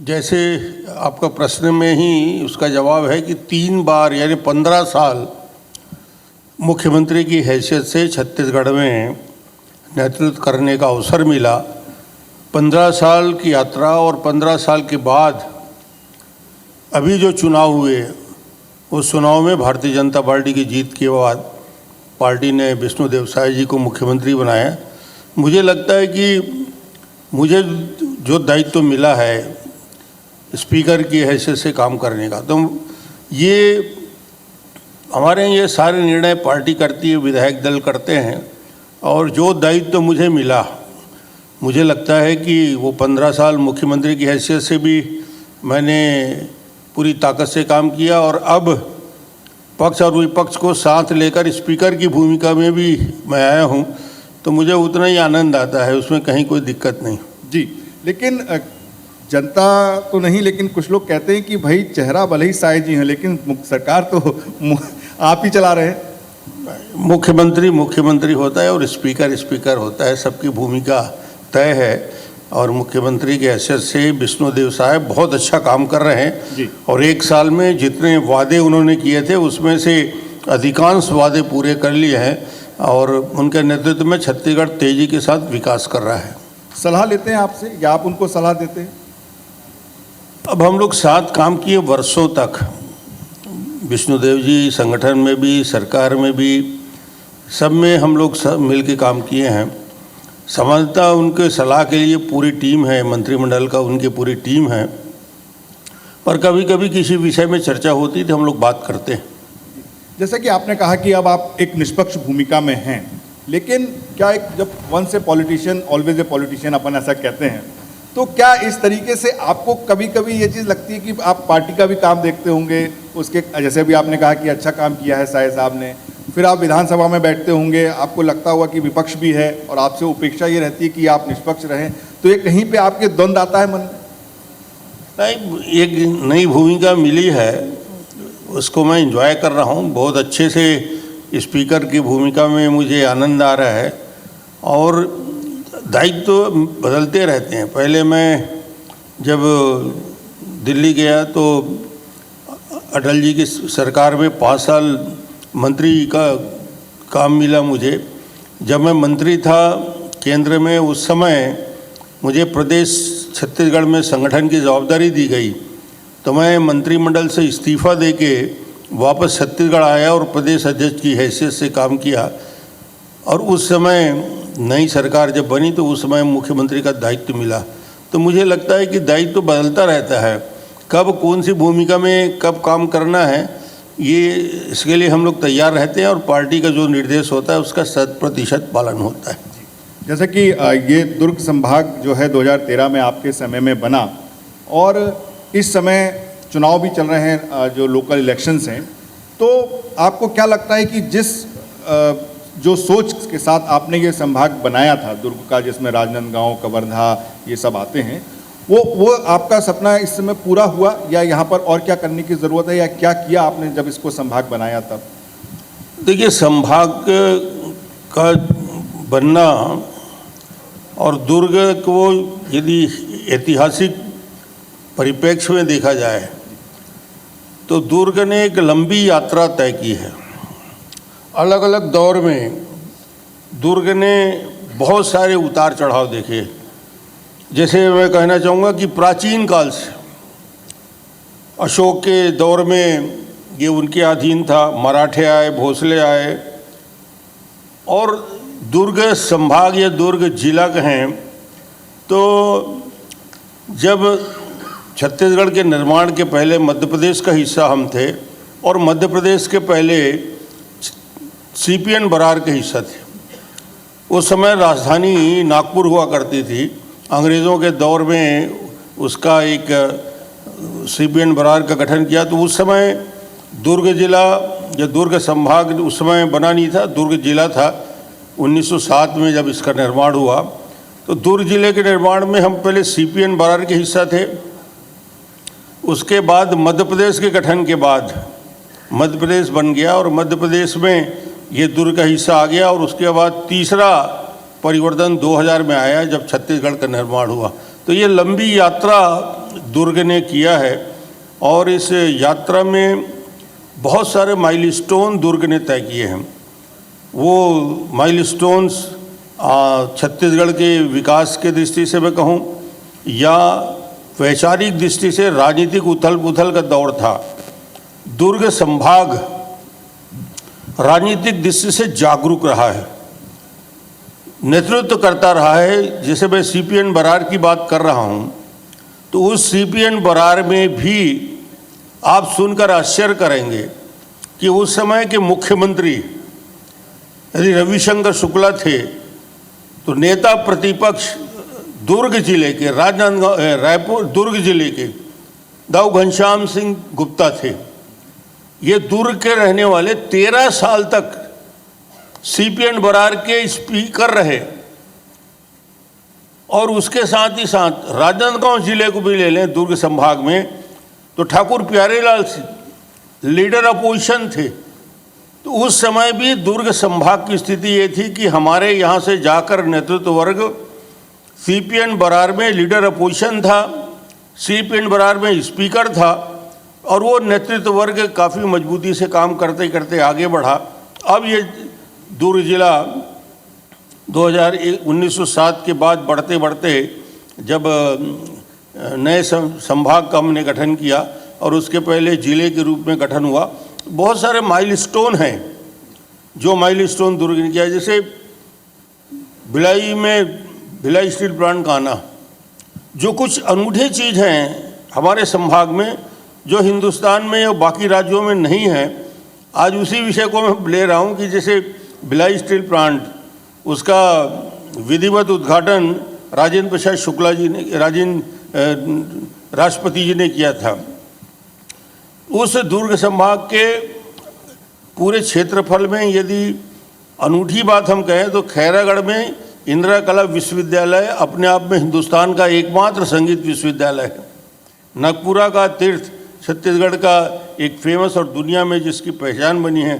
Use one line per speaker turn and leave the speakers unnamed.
जैसे आपका प्रश्न में ही उसका जवाब है कि 3 बार यानी 15 साल मुख्यमंत्री की हैसियत से छत्तीसगढ़ में नेतृत्व करने का अवसर मिला। 15 साल की यात्रा और 15 साल के बाद अभी जो चुनाव हुए, उस चुनाव में भारतीय जनता पार्टी की जीत के बाद पार्टी ने विष्णुदेव साय जी को मुख्यमंत्री बनाया। मुझे लगता है कि मुझे जो दायित्व मिला है स्पीकर की हैसियत से काम करने का, तो ये हमारे यहाँ ये सारे निर्णय पार्टी करती है, विधायक दल करते हैं, और जो दायित्व मुझे मिला, मुझे लगता है कि वो 15 साल मुख्यमंत्री की हैसियत से भी मैंने पूरी ताकत से काम किया, और अब पक्ष और विपक्ष को साथ लेकर स्पीकर की भूमिका में भी मैं आया हूँ, तो मुझे उतना ही आनंद आता है, उसमें कहीं कोई दिक्कत नहीं।
जी, लेकिन जनता तो नहीं, लेकिन कुछ लोग कहते हैं कि भाई चेहरा भले ही साय जी हैं, लेकिन सरकार तो आप ही चला रहे हैं।
मुख्यमंत्री मुख्यमंत्री होता है और स्पीकर स्पीकर होता है, सबकी भूमिका तय है, और मुख्यमंत्री की हैसियत से विष्णुदेव साय बहुत अच्छा काम कर रहे हैं
जी।
और 1 साल में जितने वादे उन्होंने किए थे उसमें से अधिकांश वादे पूरे कर लिए हैं, और उनके नेतृत्व में छत्तीसगढ़ तेजी के साथ विकास कर रहा है।
सलाह लेते हैं आपसे या आप उनको सलाह देते हैं?
अब हम लोग साथ काम किए वर्षों तक, विष्णुदेव जी संगठन में भी, सरकार में भी, सब में हम लोग सब मिल के काम किए हैं। समानता उनके सलाह के लिए पूरी टीम है, मंत्रिमंडल का उनकी पूरी टीम है, और कभी कभी किसी विषय में चर्चा होती तो हम लोग बात करते हैं।
जैसे कि आपने कहा कि अब आप एक निष्पक्ष भूमिका में हैं, लेकिन क्या एक जब once a politician always a politician अपन ऐसा कहते हैं, तो क्या इस तरीके से आपको कभी कभी ये चीज़ लगती है कि आप पार्टी का भी काम देखते होंगे उसके, जैसे भी आपने कहा कि अच्छा काम किया है साय साहब ने, फिर आप विधानसभा में बैठते होंगे, आपको लगता होगा कि विपक्ष भी है और आपसे अपेक्षा ये रहती है कि आप निष्पक्ष रहें, तो ये कहीं पे आपके द्वंद्व आता है मन में?
नहीं, एक नई भूमिका मिली है, उसको मैं एंजॉय कर रहा हूँ बहुत अच्छे से। स्पीकर की भूमिका में मुझे आनंद आ रहा है, और दायित्व तो बदलते रहते हैं। पहले मैं जब दिल्ली गया तो अटल जी की सरकार में 5 साल मंत्री का काम मिला मुझे। जब मैं मंत्री था केंद्र में, उस समय मुझे प्रदेश छत्तीसगढ़ में संगठन की जवाबदारी दी गई, तो मैं मंत्रिमंडल से इस्तीफ़ा देके वापस छत्तीसगढ़ आया और प्रदेश अध्यक्ष की हैसियत से काम किया। और उस समय नई सरकार जब बनी तो उस समय मुख्यमंत्री का दायित्व मिला। तो मुझे लगता है कि दायित्व बदलता रहता है, कब कौन सी भूमिका में कब काम करना है, ये इसके लिए हम लोग तैयार रहते हैं, और पार्टी का जो निर्देश होता है उसका 100% पालन होता है।
जैसे कि ये दुर्ग संभाग जो है 2013 में आपके समय में बना, और इस समय चुनाव भी चल रहे हैं, जो लोकल इलेक्शंस हैं, तो आपको क्या लगता है कि जिस जो सोच के साथ आपने ये संभाग बनाया था दुर्ग का, जिसमें राजनांदगांव, कवर्धा ये सब आते हैं, वो आपका सपना इस समय पूरा हुआ, या यहाँ पर और क्या करने की ज़रूरत है, या क्या किया आपने जब इसको संभाग बनाया तब?
देखिए, संभाग का बनना और दुर्ग को यदि ऐतिहासिक परिप्रेक्ष्य में देखा जाए तो दुर्ग ने एक लंबी यात्रा तय की है। अलग अलग दौर में दुर्ग ने बहुत सारे उतार चढ़ाव देखे। जैसे मैं कहना चाहूँगा कि प्राचीन काल से, अशोक के दौर में ये उनके अधीन था, मराठे आए, भोसले आए, और दुर्ग संभाग या दुर्ग जिला कहें तो जब छत्तीसगढ़ के निर्माण के पहले मध्य प्रदेश का हिस्सा हम थे, और मध्य प्रदेश के पहले CPN बरार के हिस्सा थे। उस समय राजधानी नागपुर हुआ करती थी। अंग्रेज़ों के दौर में उसका एक CPN बरार का गठन किया, तो उस समय दुर्ग जिला या दुर्ग संभाग उस समय बना नहीं था, दुर्ग जिला था। 1907 में जब इसका निर्माण हुआ तो दुर्ग जिले के निर्माण में हम पहले CPN बरार के हिस्सा थे। उसके बाद मध्य प्रदेश के गठन के बाद मध्य प्रदेश बन गया, और मध्य प्रदेश में ये दुर्ग का हिस्सा आ गया, और उसके बाद तीसरा परिवर्तन 2000 में आया जब छत्तीसगढ़ का निर्माण हुआ। तो ये लंबी यात्रा दुर्ग ने किया है और इस यात्रा में बहुत सारे माइलस्टोन दुर्ग ने तय किए हैं। वो माइलस्टोन्स छत्तीसगढ़ के विकास के दृष्टि से मैं कहूँ या वैचारिक दृष्टि से राजनीतिक उथल पुथल का दौर था। दुर्ग संभाग राजनीतिक दृष्टि से जागरूक रहा है, नेतृत्व करता रहा है। जैसे मैं CPN बरार की बात कर रहा हूँ तो उस CPN बरार में भी आप सुनकर आश्चर्य करेंगे कि उस समय के मुख्यमंत्री यदि रविशंकर शुक्ला थे तो नेता प्रतिपक्ष दुर्ग जिले के रायपुर दुर्ग जिले के दाऊ घनश्याम सिंह गुप्ता थे। ये दुर्ग के रहने वाले 13 साल तक CPN बरार के स्पीकर रहे और उसके साथ ही साथ राजनांदगांव जिले को भी ले लें दुर्ग संभाग में तो ठाकुर प्यारेलाल लीडर अपोजिशन थे। तो उस समय भी दुर्ग संभाग की स्थिति ये थी कि हमारे यहाँ से जाकर नेतृत्व वर्ग CPN बरार में लीडर अपोजिशन था, CPN बरार में स्पीकर था और वो नेतृत्व वर्ग काफ़ी मजबूती से काम करते करते आगे बढ़ा। अब ये दुर्ग जिला 1907 के बाद बढ़ते बढ़ते जब नए संभाग का हमने गठन किया और उसके पहले जिले के रूप में गठन हुआ, बहुत सारे माइलस्टोन हैं जो माइलस्टोन दुर्ग ने किया। जैसे भिलाई स्टील प्लांट का आना, जो कुछ अनूठे चीज़ हैं हमारे संभाग में जो हिंदुस्तान में या बाकी राज्यों में नहीं है। आज उसी विषय को मैं ले रहा हूँ कि जैसे भिलाई स्टील प्लांट, उसका विधिवत उद्घाटन राजेंद्र प्रसाद शुक्ला जी ने राष्ट्रपति जी ने किया था। उस दुर्ग संभाग के पूरे क्षेत्रफल में यदि अनूठी बात हम कहें तो खैरागढ़ में इंदिरा कला विश्वविद्यालय अपने आप में हिंदुस्तान का एकमात्र संगीत विश्वविद्यालय है। नागपुरा का तीर्थ छत्तीसगढ़ का एक फेमस और दुनिया में जिसकी पहचान बनी है